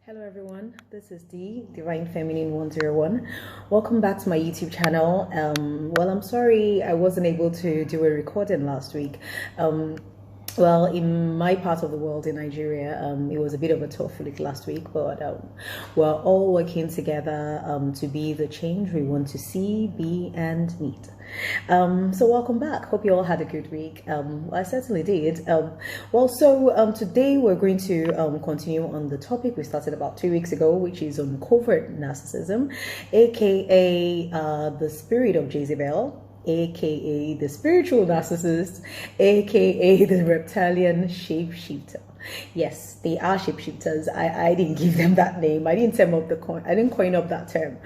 Hello everyone, this is Divine Feminine 101. Welcome back to my YouTube channel. I'm sorry I wasn't able to do a recording last week. In my part of the world in Nigeria, it was a bit of a tough week last week, but we're all working together to be the change we want to see, be, and meet. So welcome back. Hope you all had a good week. I certainly did. Today we're going to continue on the topic we started about 2 weeks ago, which is on covert narcissism, aka the spirit of Jezebel, aka the spiritual narcissist, aka the reptilian shapeshifter. Yes, they are shapeshifters. I didn't give them that name. I didn't coin up that term.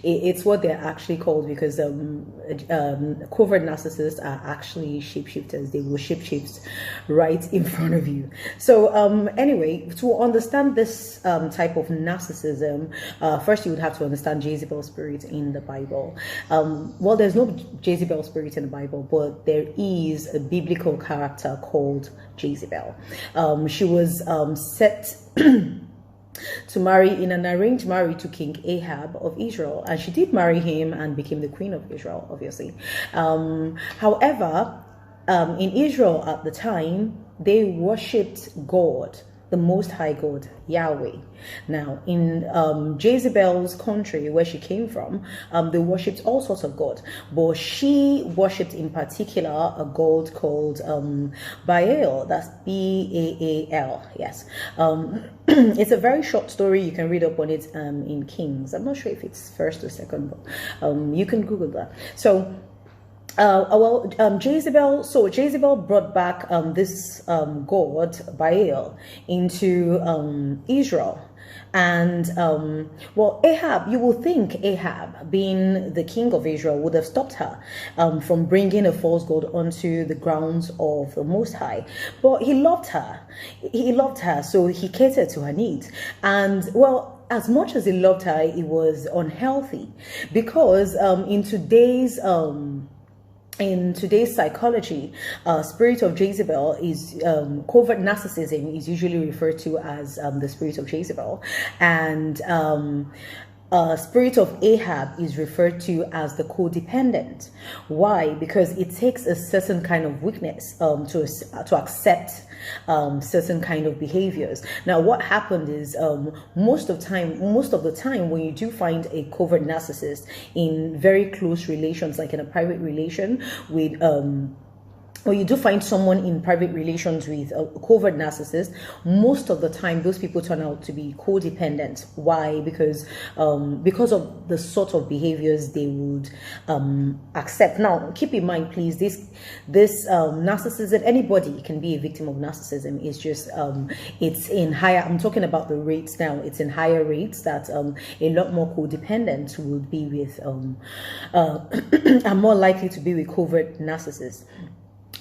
It's what they're actually called because covert narcissists are actually shapeshifters. They will shapeshift right in front of you. So anyway, to understand this type of narcissism, first you would have to understand Jezebel spirit in the Bible. There's no Jezebel spirit in the Bible, but there is a biblical character called Jezebel. She was set to marry in an arranged marriage to King Ahab of Israel, and she did marry him and became the queen of Israel, obviously. However, in Israel at the time, they worshipped God, the Most High God, Yahweh. Now, in Jezebel's country, where she came from, they worshipped all sorts of gods, but she worshipped in particular a god called Baal. That's Baal. Yes. It's a very short story. You can read up on it in Kings. I'm not sure if it's first or second, but you can Google that. Jezebel brought back this god Baal into Israel. And Ahab, you will think Ahab, being the king of Israel, would have stopped her from bringing a false god onto the grounds of the Most High. But he loved her, so he catered to her needs. And as much as he loved her, it was unhealthy because in today's psychology, spirit of Jezebel is covert narcissism is usually referred to as the spirit of Jezebel, and spirit of Ahab is referred to as the codependent. Why? Because it takes a certain kind of weakness to accept certain kind of behaviors. Now, what happened is most of the time when you do find a covert narcissist in very close relations, like in a private relation with or you do find someone in private relations with a covert narcissist, most of the time those people turn out to be codependent. Why? Because of the sort of behaviors they would accept. Now, keep in mind, please, this narcissism, anybody can be a victim of narcissism. It's just it's in higher. I'm talking about the rates now. It's in higher rates that a lot more codependent would be with are more likely to be with covert narcissists.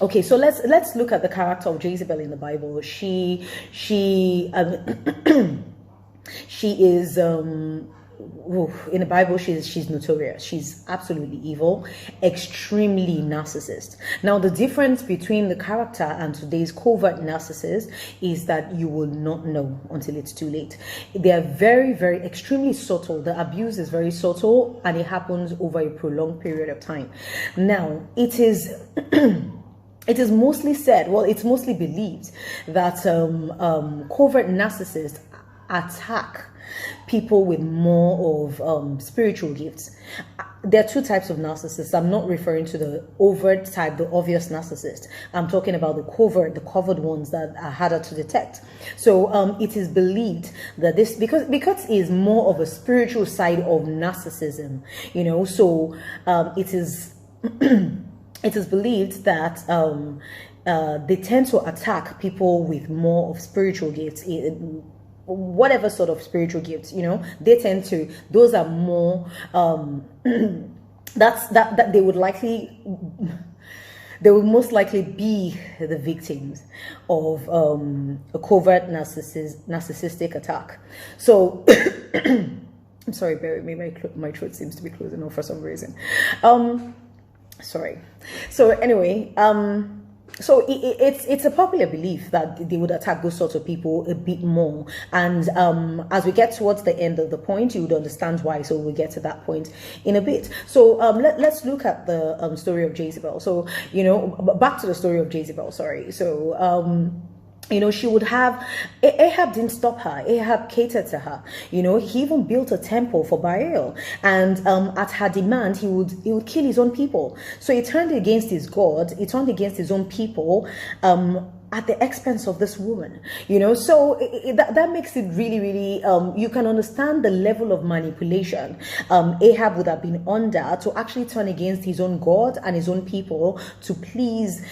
Okay, so let's look at the character of Jezebel in the Bible. She is in the Bible she's notorious. She's absolutely evil, extremely narcissist. Now, the difference between the character and today's covert narcissist is that you will not know until it's too late. They are very, very extremely subtle. The abuse is very subtle, and it happens over a prolonged period of time. Now, it is it is mostly said, it's mostly believed that covert narcissists attack people with more of spiritual gifts. There are two types of narcissists. I'm not referring to the overt type, the obvious narcissist. I'm talking about the covered ones that are harder to detect. So it is believed that this, because it is more of a spiritual side of narcissism, so it is it is believed that they tend to attack people with more of spiritual gifts, whatever sort of spiritual gifts, they tend to, those are more, that they would most likely be the victims of a covert narcissistic attack. So, I'm sorry, bear with me, my throat seems to be closing off for some reason. Sorry. So anyway, So it's a popular belief that they would attack those sorts of people a bit more, and as we get towards the end of the point, you would understand why. So we'll get to that point in a bit. So let's look at the story of Jezebel. So back to the story of Jezebel. Sorry. So she would have, Ahab didn't stop her. Ahab catered to her. He even built a temple for Baal, and at her demand, he would kill his own people. So he turned against his God. He turned against his own people, at the expense of this woman. So that makes it really, really, you can understand the level of manipulation Ahab would have been under to actually turn against his own God and his own people to please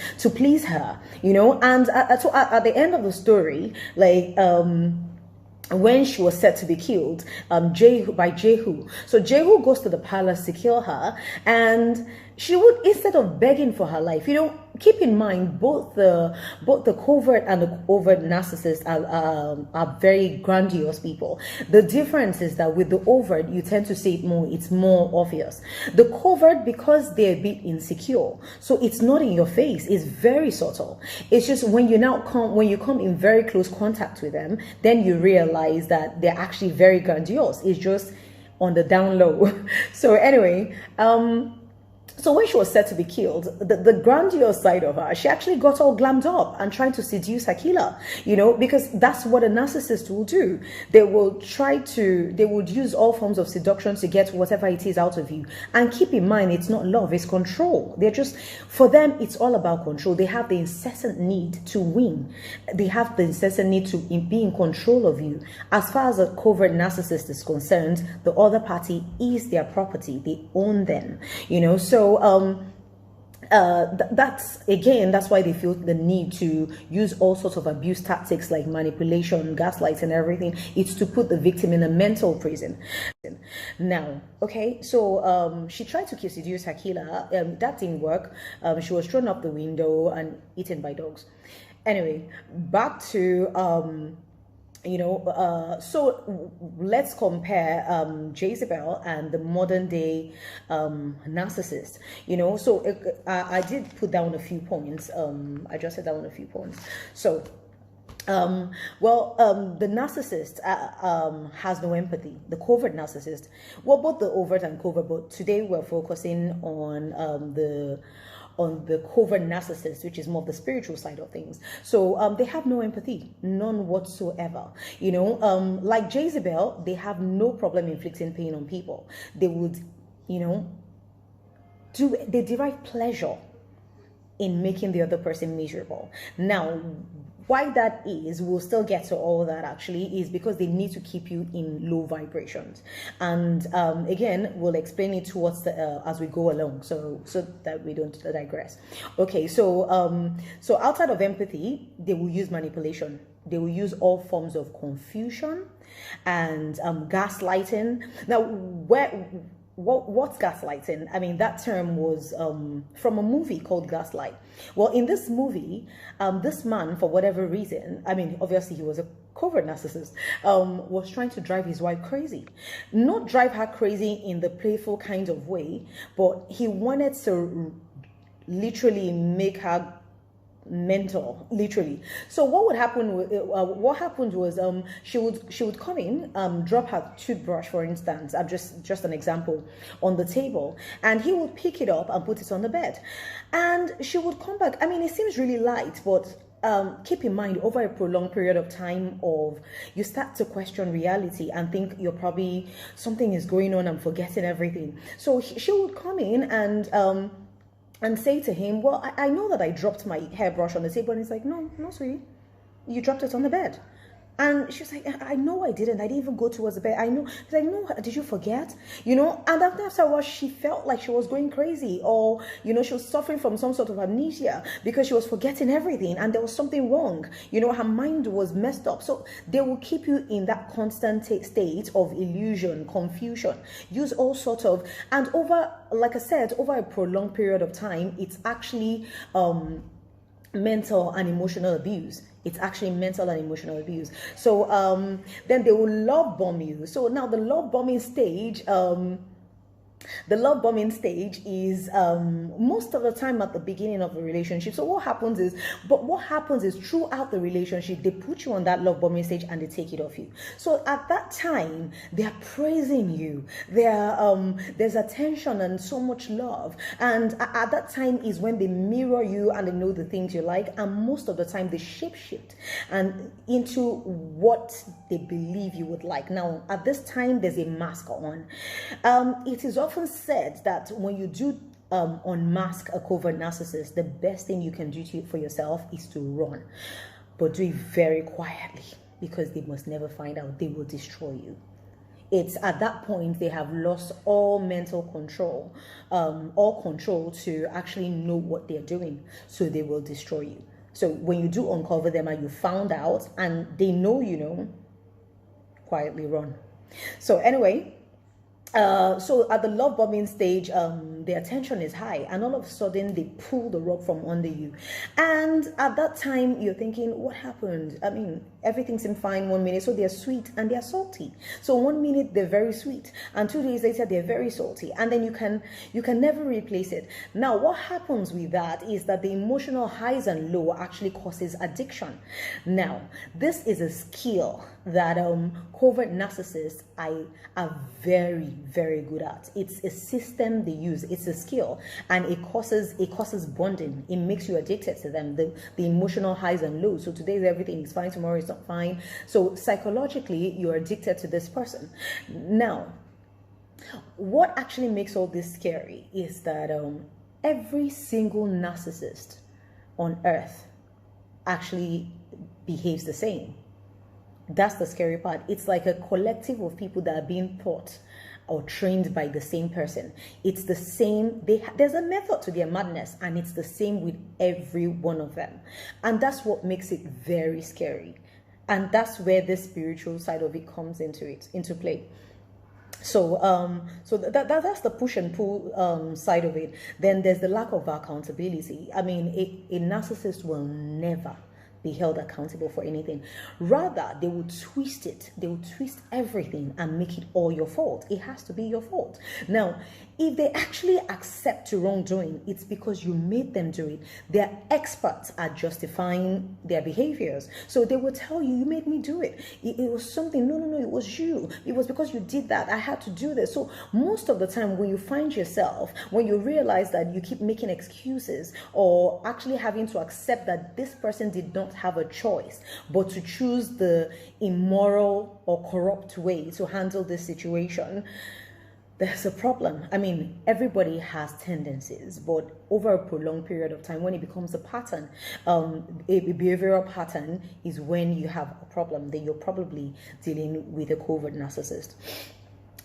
her. And so at the end of the story, like when she was set to be killed by Jehu. So Jehu goes to the palace to kill her, and she would, instead of begging for her life, keep in mind both the covert and the overt narcissists are very grandiose people. The difference is that with the overt, you tend to see it more, it's more obvious. The covert, because they're a bit insecure, so it's not in your face, it's very subtle. It's just when you come in very close contact with them, then you realize that they're actually very grandiose. It's just on the down low. So anyway, so when she was set to be killed, the grandiose side of her, she actually got all glammed up and trying to seduce her killer, because that's what a narcissist will do. They would use all forms of seduction to get whatever it is out of you. And keep in mind, it's not love, it's control. For them, it's all about control. They have the incessant need to win. They have the incessant need to be in control of you. As far as a covert narcissist is concerned, the other party is their property. They own them, So that's why they feel the need to use all sorts of abuse tactics like manipulation, gaslights, and everything. It's to put the victim in a mental prison. Now, okay, so she tried to seduce her killer. That didn't work. She was thrown out the window and eaten by dogs. Anyway, back to so let's compare Jezebel and the modern day narcissist. So I did put down a few points. I just said down a few points. So the narcissist has no empathy. The covert narcissist, both the overt and covert, but today we're focusing on the covert narcissist, which is more of the spiritual side of things. So they have no empathy, none whatsoever. Like Jezebel, they have no problem inflicting pain on people. They would, they derive pleasure in making the other person miserable. Now, why that is, we'll still get to all that actually, is because they need to keep you in low vibrations. And again, we'll explain it towards as we go along, so that we don't digress. Okay, so outside of empathy, they will use manipulation. They will use all forms of confusion and gaslighting. Now, what's gaslighting? I mean, that term was from a movie called Gaslight. Well, in this movie, this man, for whatever reason, I mean, obviously he was a covert narcissist, was trying to drive his wife crazy. Not drive her crazy in the playful kind of way, but he wanted to literally make her mental, literally. So what happened was she would come in, drop her toothbrush, for instance, I'm just an example, on the table, and he would pick it up and put it on the bed, and she would come back. I mean, it seems really light, but keep in mind, over a prolonged period of time, you start to question reality and think you're probably, something is going on, I'm forgetting everything. So she would come in and say to him, well, I know that I dropped my hairbrush on the table. And he's like, no, sweetie, you dropped it on the bed. And she was like, I know I didn't. I didn't even go towards the bed. I know. He's like, no, did you forget? And afterwards, she felt like she was going crazy, or, she was suffering from some sort of amnesia because she was forgetting everything and there was something wrong. Her mind was messed up. So they will keep you in that constant state of illusion, confusion, use all sorts of, and like I said, over a prolonged period of time, it's actually mental and emotional abuse. It's actually mental and emotional abuse. So then they will love bomb you. So now the love bombing stage, The love bombing stage is most of the time at the beginning of the relationship. So what happens is throughout the relationship, they put you on that love bombing stage and they take it off you. So at that time, they are praising you. There's attention and so much love. And at that time is when they mirror you and they know the things you like. And most of the time, they shapeshift and into what they believe you would like. Now, at this time, there's a mask on. It is often said that when you do unmask a covert narcissist, the best thing you can do for yourself is to run, but do it very quietly, because they must never find out. They will destroy you. It's at that point they have lost all mental control, all control to actually know what they're doing, so they will destroy you. So when you do uncover them and you found out and they know you know, quietly run. So anyway, so at the love bombing stage, the attention is high, and all of a sudden they pull the rug from under you. And at that time, you're thinking, what happened? I mean, everything seemed fine 1 minute. So they're sweet and they're salty. So 1 minute they're very sweet, and 2 days later they're very salty, and then you can never replace it. Now, what happens with that is that the emotional highs and low actually causes addiction. Now, this is a skill that covert narcissists are very, very good at. It's a system they use. It's a skill, and it causes bonding. It makes you addicted to them. The emotional highs and lows. So today everything is fine, tomorrow it's not fine. So psychologically, you're addicted to this person. Now, what actually makes all this scary is that every single narcissist on earth actually behaves the same. That's the scary part. It's like a collective of people that are being taught or trained by the same person. It's the same. There's a method to their madness, and it's the same with every one of them. And that's what makes it very scary. And that's where the spiritual side of it comes into play. So that's the push and pull side of it. Then there's the lack of accountability. I mean, a narcissist will never be held accountable for anything. Rather, they will twist it. They will twist everything and make it all your fault. It has to be your fault. Now, if they actually accept wrongdoing, it's because you made them do it. They're experts at justifying their behaviors. So they will tell you, you made me do it. It was something. No, it was you. It was because you did that. I had to do this. So most of the time when you find yourself, when you realize that you keep making excuses or actually having to accept that this person did not have a choice but to choose the immoral or corrupt way to handle this situation, there's a problem. I mean, everybody has tendencies, but over a prolonged period of time, when it becomes a pattern, a behavioral pattern is when you have a problem. Then you're probably dealing with a covert narcissist.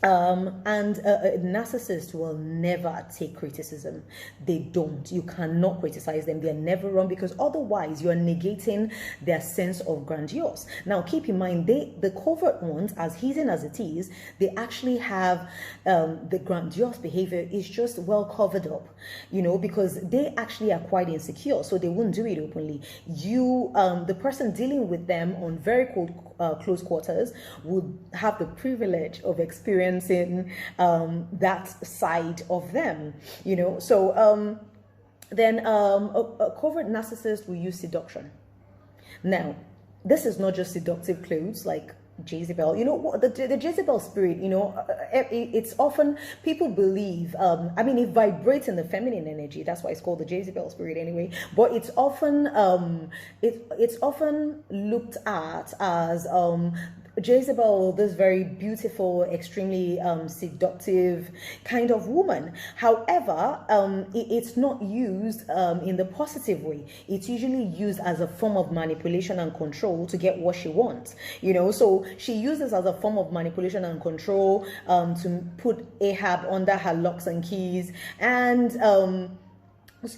And a narcissist will never take criticism. They don't. You cannot criticize them. They're never wrong, because otherwise you're negating their sense of grandiose. Now, keep in mind, the covert ones, as hidden as it is, they actually have the grandiose behavior is just well covered up, because they actually are quite insecure, so they wouldn't do it openly. The person dealing with them on very close quarters would have the privilege of experiencing that side of them, So then a covert narcissist will use seduction. Now, this is not just seductive clothes like Jezebel. The Jezebel spirit, it's often, people believe, it vibrates in the feminine energy. That's why it's called the Jezebel spirit anyway. But it's often it's often looked at as Jezebel, this very beautiful, extremely seductive kind of woman. However, it's not used in the positive way. It's usually used as a form of manipulation and control to get what she wants. So she uses as a form of manipulation and control to put Ahab under her locks and keys, and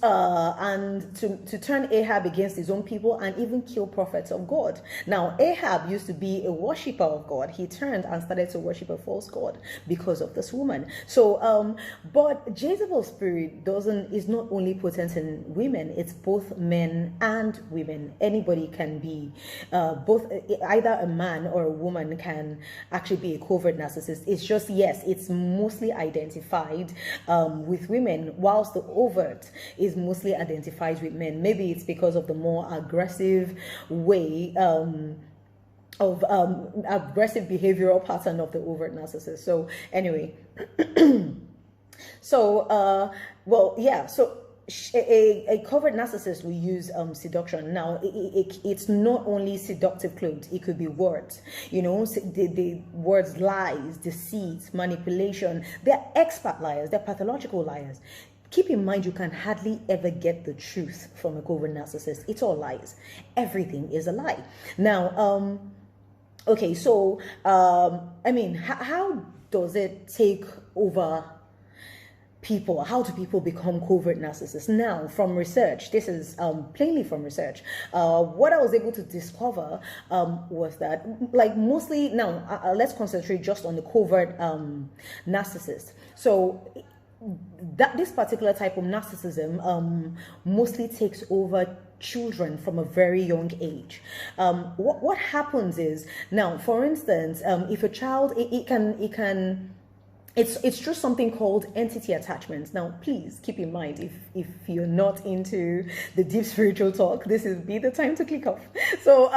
and to turn Ahab against his own people and even kill prophets of God. Now, Ahab used to be a worshiper of God. He turned and started to worship a false god because of this woman. So, but Jezebel's spirit is not only potent in women, it's both men and women. Anybody can be both, either a man or a woman can actually be a covert narcissist. It's just, yes, it's mostly identified with women, whilst the overt is mostly identified with men. Maybe it's because of the more aggressive way of aggressive behavioral pattern of the overt narcissist. So anyway, so well, yeah, so a covert narcissist will use seduction. Now, it's not only seductive clothes. It could be words, you know, the words, lies, deceit, manipulation. They're expert liars. They're pathological liars. Keep in mind, you can hardly ever get the truth from a covert narcissist. It's all lies. Everything is a lie. Now, okay, so, I mean, how does it take over people? How do people become covert narcissists? Now, from research, this is plainly from research, what I was able to discover was that, like, mostly, now, let's concentrate just on the covert narcissist. So, that this particular type of narcissism mostly takes over children from a very young age. What happens is, now, for instance, if a child, it's just something called entity attachments. Now, please keep in mind, if you're not into the deep spiritual talk, this is be the time to click off. So,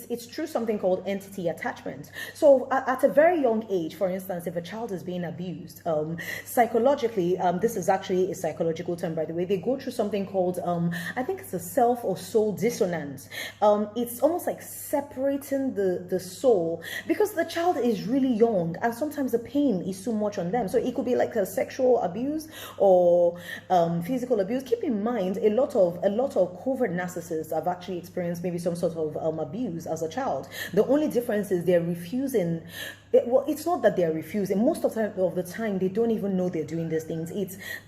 it's true, something called entity attachment. So, at a very young age, for instance, if a child is being abused, psychologically, this is actually a psychological term, by the way, they go through something called, I think it's a self or soul dissonance. It's almost like separating the soul, because the child is really young and sometimes the pain is so much on them. So it could be like a sexual abuse or physical abuse. Keep in mind, a lot of covert narcissists have actually experienced maybe some sort of abuse as a child. The only difference is they're refusing. Well, it's not that they're refusing. Most of the time, they don't even know they're doing these things.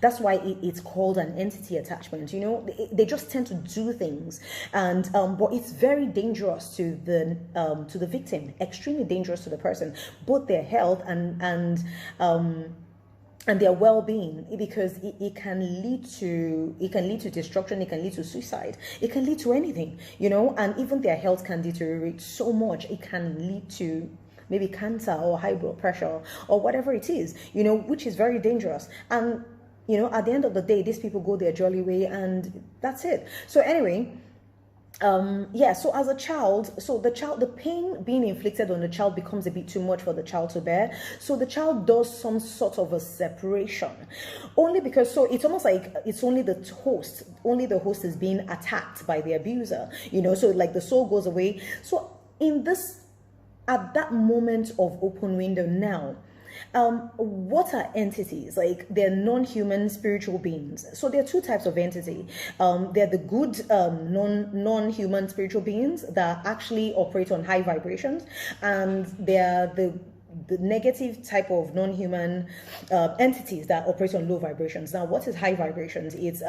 That's why it's called an entity attachment. You know, they just tend to do things, and but it's very dangerous to the victim, extremely dangerous to the person, both their health and their well-being, because it can lead to destruction, it can lead to suicide, it can lead to anything, you know, and even their health can deteriorate so much, it can lead to maybe cancer or high blood pressure or whatever it is, you know, which is very dangerous. And, you know, at the end of the day, these people go their jolly way and that's it. So anyway, so as a child, the pain being inflicted on the child becomes a bit too much for the child to bear. So the child does some sort of a separation, only because, so it's almost like it's only the host is being attacked by the abuser, you know, so like the soul goes away. So at that moment of open window now, what are entities? Like, they're non-human spiritual beings. So there are two types of entity. They're the good non-human spiritual beings that actually operate on high vibrations, and they're the negative type of non-human entities that operate on low vibrations. Now, what is high vibrations? It's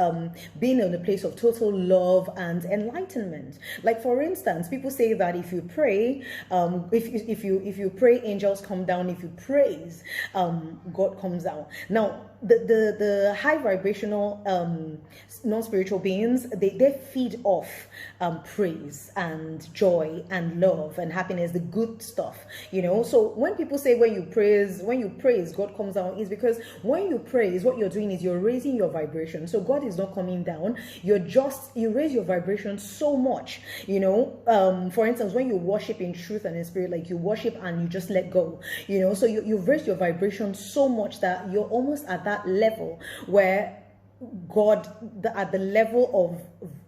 being in a place of total love and enlightenment. Like, for instance, people say that if you pray, if you pray, angels come down. If you praise, God comes down. Now, the high vibrational non-spiritual beings, they feed off praise and joy and love and happiness, the good stuff, you know. So when people say when you praise God comes down, is because when you praise, what you're doing is you're raising your vibration. So God is not coming down, you raise your vibration so much, you know. For instance, when you worship in truth and in spirit, like you worship and you just let go, you know, so you've raised your vibration so much that you're almost at that level where at the level of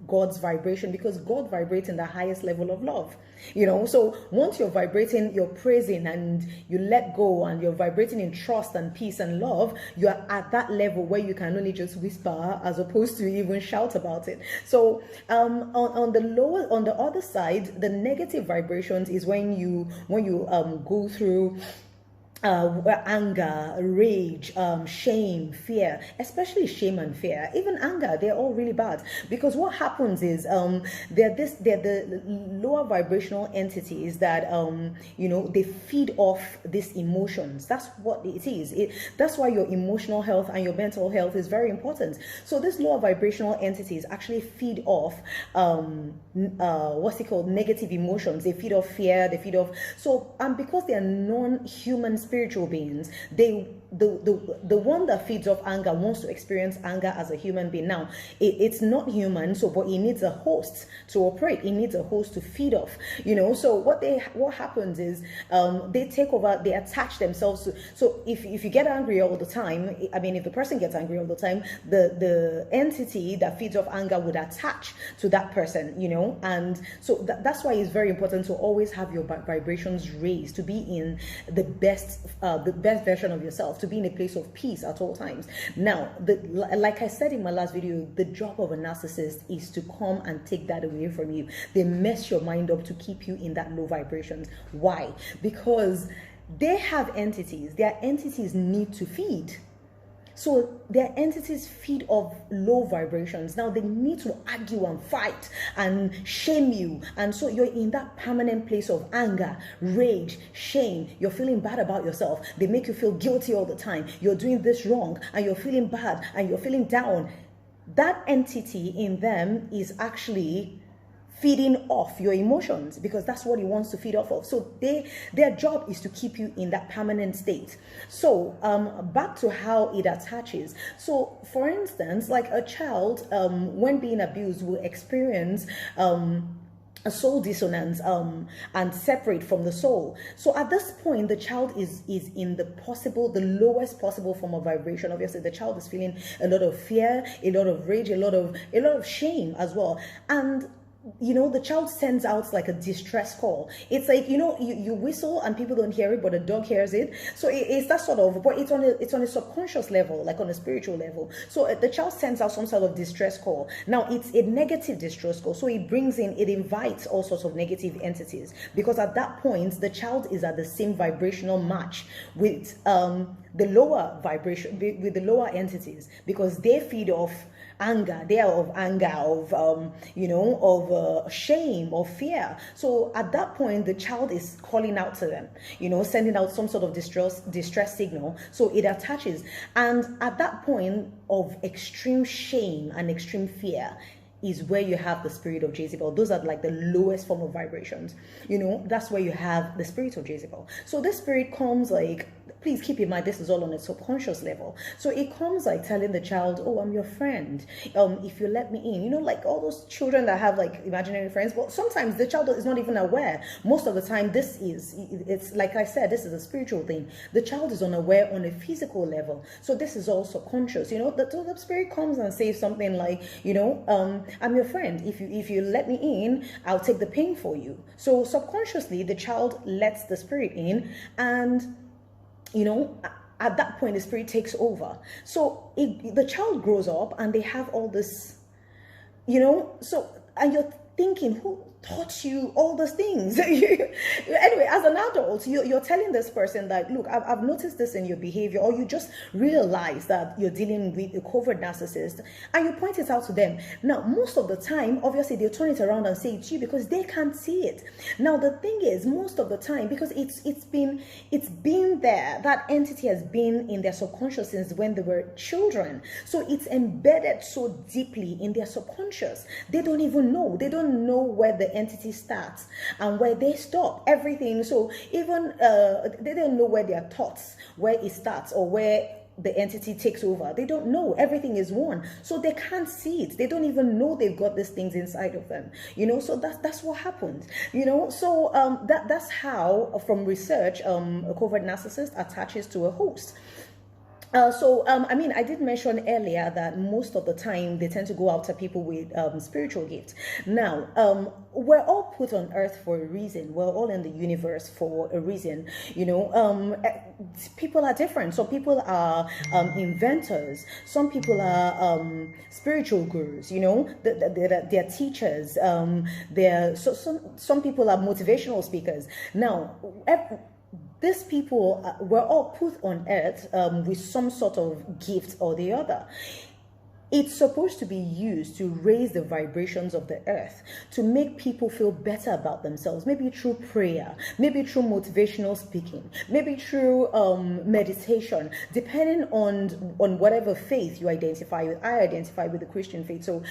God's vibration, because God vibrates in the highest level of love, you know. So once you're vibrating, you're praising and you let go and you're vibrating in trust and peace and love, you're at that level where you can only just whisper as opposed to even shout about it. So on the other side, the negative vibrations is when you go through anger, rage, shame, fear, especially shame and fear, even anger, they're all really bad, because what happens is they're the lower vibrational entities that they feed off these emotions. That's what it is. That's why your emotional health and your mental health is very important. So these lower vibrational entities actually feed off negative emotions. They feed off fear, they feed off, so because they are non-human spiritual beings, the one that feeds off anger wants to experience anger as a human being. Now it's not human, so but it needs a host to operate, it needs a host to feed off, so what happens is they take over, they attach themselves to, so if you get angry all the time, if the person gets angry all the time, the entity that feeds off anger would attach to that person, and so that's why it's very important to always have your vibrations raised, to be in the best version of yourself, to be in a place of peace at all times. Now, like I said in my last video, the job of a narcissist is to come and take that away from you. They mess your mind up to keep you in that low vibrations. Why? Because they have entities. Their entities need to feed. So their entities feed off low vibrations. Now they need to argue and fight and shame you. And so you're in that permanent place of anger, rage, shame. You're feeling bad about yourself. They make you feel guilty all the time. You're doing this wrong and you're feeling bad and you're feeling down. That entity in them is actually feeding off your emotions, because that's what it wants to feed off of. So their job is to keep you in that permanent state. So back to how it attaches. So for instance, like a child, when being abused, will experience a soul dissonance and separate from the soul. So at this point, the child is in the lowest possible form of vibration. Obviously, the child is feeling a lot of fear, a lot of rage, a lot of shame as well. And the child sends out like a distress call. It's like, you whistle and people don't hear it, but a dog hears it. So it's that sort of, but it's on a subconscious level, like on a spiritual level. So the child sends out some sort of distress call. Now it's a negative distress call. So it invites all sorts of negative entities, because at that point, the child is at the same vibrational match with the lower vibration, with the lower entities, because they feed off anger. They are of anger, of shame, of fear. So at that point, the child is calling out to them, sending out some sort of distress signal. So it attaches. And at that point of extreme shame and extreme fear is where you have the spirit of Jezebel. Those are like the lowest form of vibrations. That's where you have the spirit of Jezebel. So this spirit comes like, please keep in mind, this is all on a subconscious level. So it comes like telling the child, oh, I'm your friend. If you let me in, like all those children that have like imaginary friends. But sometimes the child is not even aware. Most of the time, it's like I said, this is a spiritual thing. The child is unaware on a physical level. So this is all subconscious. The spirit comes and says something like, I'm your friend. If you let me in, I'll take the pain for you. So subconsciously, the child lets the spirit in, and at that point, the spirit takes over. So the child grows up and they have all this, and you're thinking, who taught you all those things? Anyway, as an adult, you're telling this person that, look, I've noticed this in your behavior, or you just realize that you're dealing with a covert narcissist, and you point it out to them. Now, most of the time, obviously, they'll turn it around and say it's you, because they can't see it. Now, the thing is, most of the time, because it's been there, that entity has been in their subconscious since when they were children. So it's embedded so deeply in their subconscious. They don't even know. They don't know where the entity starts and where they stop. Everything. So even they don't know where their thoughts, where it starts, or where the entity takes over. They don't know. Everything is one. So they can't see it. They don't even know they've got these things inside of them. So that's what happens. So that's how, from research, a covert narcissist attaches to a host. I did mention earlier that most of the time they tend to go after people with spiritual gifts. Now, we're all put on earth for a reason. We're all in the universe for a reason. People are different. Some people are inventors. Some people are spiritual gurus. They're teachers. Some people are motivational speakers. Now, these people were all put on earth with some sort of gift or the other. It's supposed to be used to raise the vibrations of the earth, to make people feel better about themselves, maybe through prayer, maybe through motivational speaking, maybe through meditation, depending on whatever faith you identify with. I identify with the Christian faith, so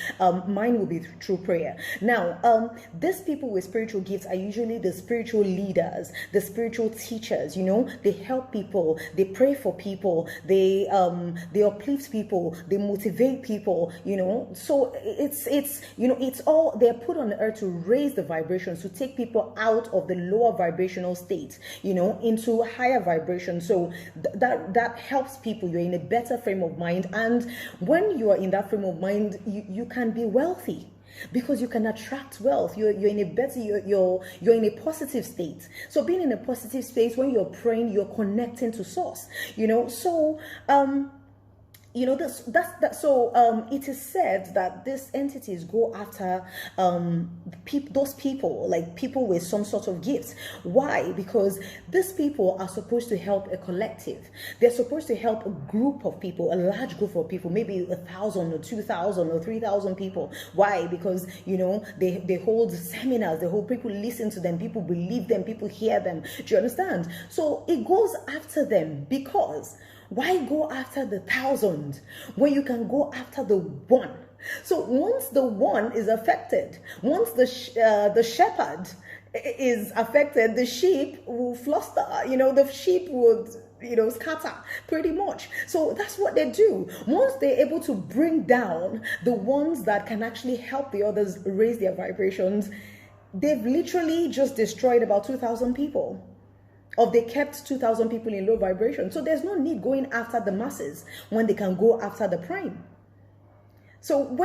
mine will be through prayer. Now, these people with spiritual gifts are usually the spiritual leaders, the spiritual teachers. You know, they help people, they pray for people, they uplift people, they motivate people, you know. So it's you know, it's all, they're put on the earth to raise the vibrations, to take people out of the lower vibrational state, you know, into higher vibration. So that helps people. You're in a better frame of mind, and when you are in that frame of mind, you can be wealthy, because you can attract wealth. You're in a better, you're in a positive state. So being in a positive state, when you're praying, you're connecting to source, you know. So you know, so it is said that these entities go after those people, like people with some sort of gifts. Why? Because these people are supposed to help a collective. They're supposed to help a group of people, a large group of people, maybe 1,000 or 2,000 or 3,000 people. Why? Because, you know, they hold seminars, they hold, people listen to them, people believe them, people hear them. Do you understand? So it goes after them, because why go after the 1,000 when you can go after the one? So once the one is affected, once the shepherd is affected, the sheep will fluster. You know, the sheep would, you know, scatter pretty much. So that's what they do. Once they're able to bring down the ones that can actually help the others raise their vibrations, they've literally just destroyed about 2,000 people. Or they kept 2,000 people in low vibration. So there's no need going after the masses when they can go after the prime. So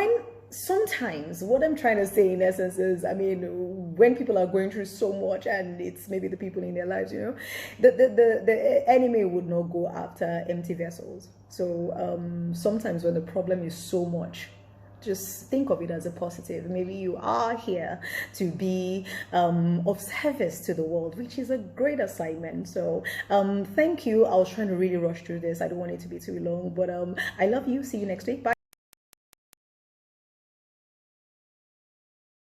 sometimes what I'm trying to say in essence is, I mean, when people are going through so much, and it's maybe the people in their lives, you know, the enemy would not go after empty vessels. So sometimes when the problem is so much, just think of it as a positive. Maybe you are here to be of service to the world, which is a great assignment. So thank you. I was trying to really rush through this. I don't want it to be too long, but I love you. See you next week. Bye.